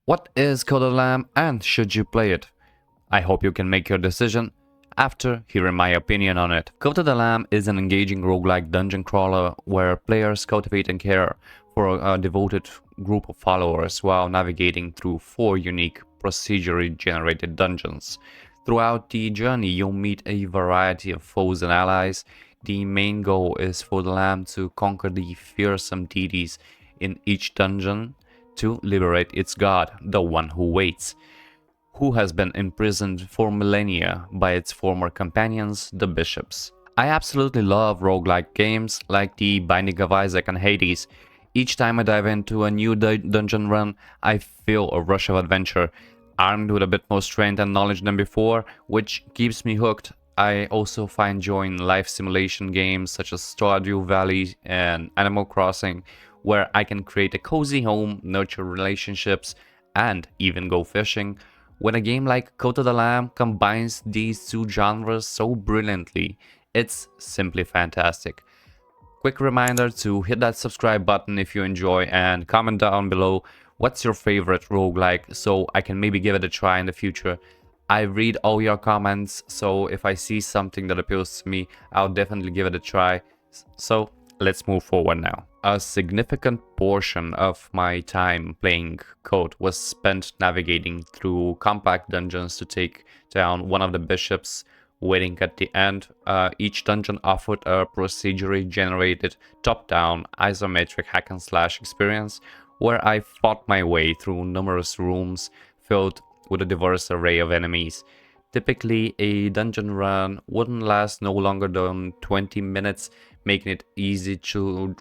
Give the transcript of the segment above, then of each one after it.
What is Code of the Lamb and should you play it? I hope you can make your decision after hearing my opinion on it. Code of the Lamb is an engaging roguelike dungeon crawler where players cultivate and care for a devoted group of followers while navigating through 4 unique procedurally generated dungeons. Throughout the journey, you'll meet a variety of foes and allies. The main goal is for the Lamb to conquer the fearsome deities in each dungeon to liberate its god, the One Who Waits, who has been imprisoned for millennia by its former companions, the Bishops. I absolutely love roguelike games like the Binding of Isaac and Hades. Each time I dive into a new dungeon run, I feel a rush of adventure, armed with a bit more strength and knowledge than before, which keeps me hooked. I also find joy in life simulation games such as Stardew Valley and Animal Crossing, where I can create a cozy home, nurture relationships, and even go fishing. When a game like Code of the Lamb combines these two genres so brilliantly, it's simply fantastic. Quick reminder to hit that subscribe button if you enjoy and comment down below what's your favorite roguelike so I can maybe give it a try in the future. I read all your comments, so if I see something that appeals to me, I'll definitely give it a try. So let's move forward now. A significant portion of my time playing Code was spent navigating through compact dungeons to take down one of the bishops waiting at the end. Each dungeon offered a procedurally generated top-down isometric hack and slash experience where I fought my way through numerous rooms filled with a diverse array of enemies. Typically, a dungeon run wouldn't last no longer than 20 minutes, making it easy to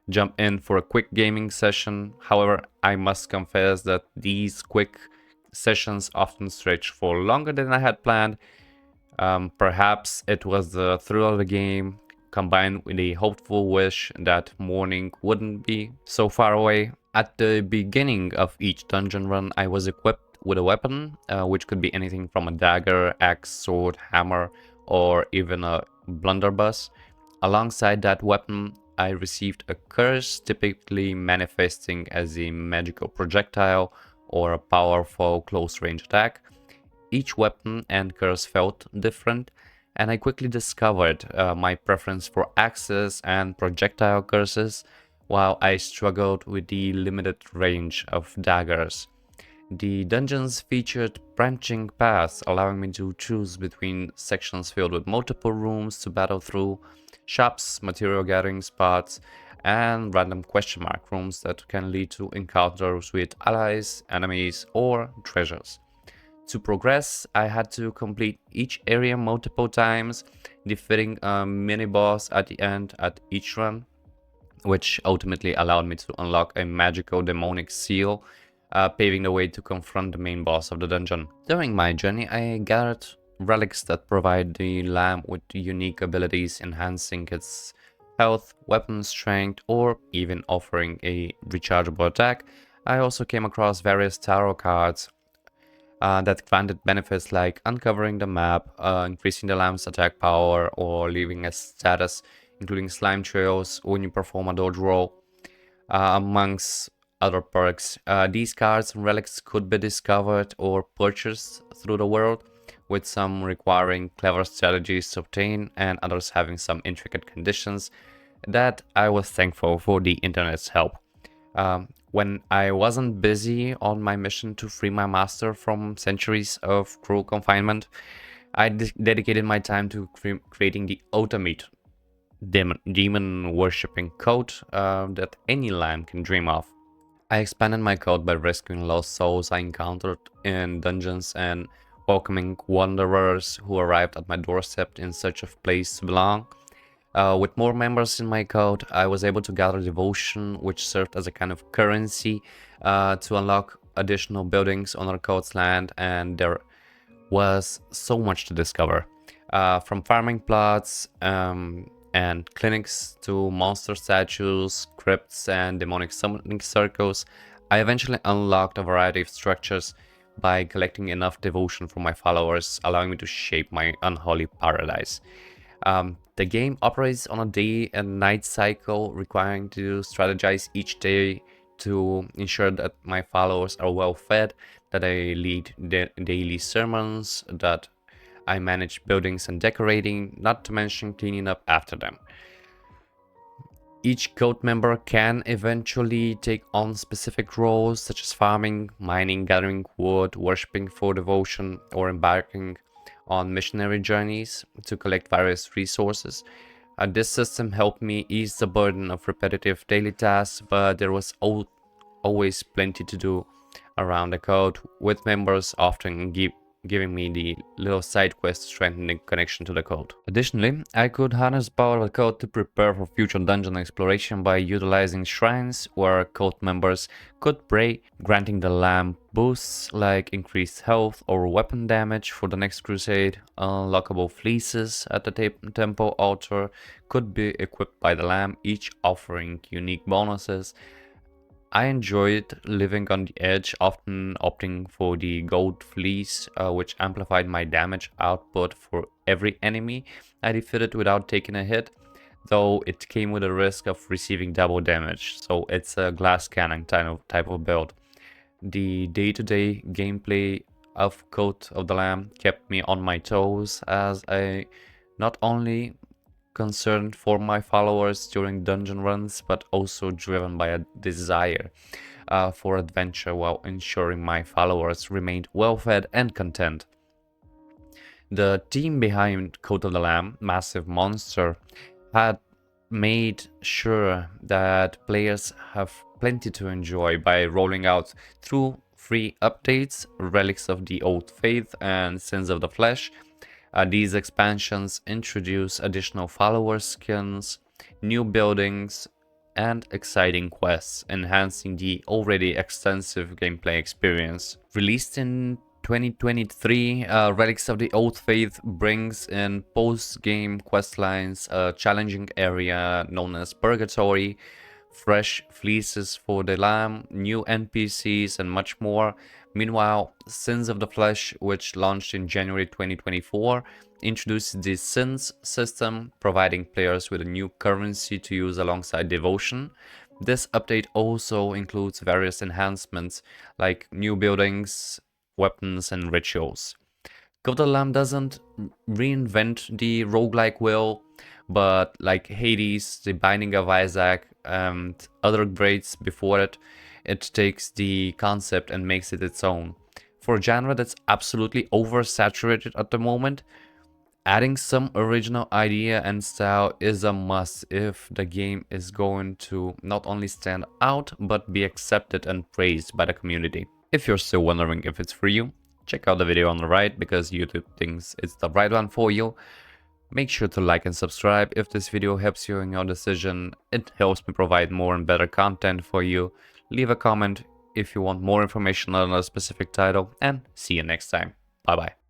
jump in for a quick gaming session. However, I must confess that these quick sessions often stretch for longer than I had planned. Perhaps it was the thrill of the game combined with a hopeful wish that morning wouldn't be so far away. At the beginning of each dungeon run, I was equipped with a weapon, which could be anything from a dagger, axe, sword, hammer, or even a blunderbuss. Alongside that weapon, I received a curse, typically manifesting as a magical projectile or a powerful close-range attack. Each weapon and curse felt different, and I quickly discovered my preference for axes and projectile curses, while I struggled with the limited range of daggers. The dungeons featured branching paths, allowing me to choose between sections filled with multiple rooms to battle through, shops, material gathering spots, and random question mark rooms that can lead to encounters with allies, enemies, or treasures. To progress, I had to complete each area multiple times, defeating a mini-boss at the end at each run, which ultimately allowed me to unlock a magical demonic seal, paving the way to confront the main boss of the dungeon. During my journey, I gathered relics that provide the Lamb with unique abilities, enhancing its health, weapon strength, or even offering a rechargeable attack. I also came across various tarot cards that granted benefits like uncovering the map, increasing the Lamb's attack power, or leaving a status, including slime trails when you perform a dodge roll, amongst other perks. These cards and relics could be discovered or purchased through the world, with some requiring clever strategies to obtain and others having some intricate conditions that I was thankful for the internet's help. When I wasn't busy on my mission to free my master from centuries of cruel confinement, I dedicated my time to creating the ultimate demon worshipping code that any lamb can dream of. I expanded my code by rescuing lost souls I encountered in dungeons and welcoming wanderers who arrived at my doorstep in search of place to belong. With more members in my code, I was able to gather devotion, which served as a kind of currency to unlock additional buildings on our code's land, and there was so much to discover. From farming plots and clinics to monster statues, crypts, and demonic summoning circles, I eventually unlocked a variety of structures by collecting enough devotion from my followers, allowing me to shape my unholy paradise. The game operates on a day and night cycle, requiring to strategize each day to ensure that my followers are well fed, that I lead daily sermons, that I manage buildings and decorating, not to mention cleaning up after them. Each cult member can eventually take on specific roles such as farming, mining, gathering wood, worshipping for devotion, or embarking on missionary journeys to collect various resources. This system helped me ease the burden of repetitive daily tasks, but there was always plenty to do around the code, with members often giving me the little side quests to strengthen the connection to the code. Additionally, I could harness the power of the code to prepare for future dungeon exploration by utilizing shrines where code members could pray, granting the lamb boosts like increased health or weapon damage for the next crusade. Unlockable fleeces at the temple altar could be equipped by the lamb, each offering unique bonuses. I enjoyed living on the edge, often opting for the gold fleece, which amplified my damage output for every enemy I defeated without taking a hit, though it came with a risk of receiving double damage, so it's a glass cannon type of build. The day-to-day gameplay of Cult of the Lamb kept me on my toes, as I not only concerned for my followers during dungeon runs, but also driven by a desire for adventure while ensuring my followers remained well-fed and content. The team behind Cult of the Lamb, Massive Monster, had made sure that players have plenty to enjoy by rolling out through free updates, Relics of the Old Faith and Sins of the Flesh. These expansions introduce additional follower skins, new buildings, and exciting quests, enhancing the already extensive gameplay experience. Released in 2023, Relics of the Old Faith brings in post-game questlines, a challenging area known as Purgatory, fresh fleeces for the lamb, new NPCs, and much more. Meanwhile, Sins of the Flesh, which launched in January 2024, introduced the Sins system, providing players with a new currency to use alongside Devotion. This update also includes various enhancements like new buildings, weapons, and rituals. Cult of the Lamb doesn't reinvent the roguelike wheel, but like Hades, The Binding of Isaac, and other greats before it, it takes the concept and makes it its own. For a genre that's absolutely oversaturated at the moment, adding some original idea and style is a must if the game is going to not only stand out, but be accepted and praised by the community. If you're still wondering if it's for you, check out the video on the right because YouTube thinks it's the right one for you. Make sure to like and subscribe if this video helps you in your decision. It helps me provide more and better content for you. Leave a comment if you want more information on a specific title, and see you next time. Bye bye.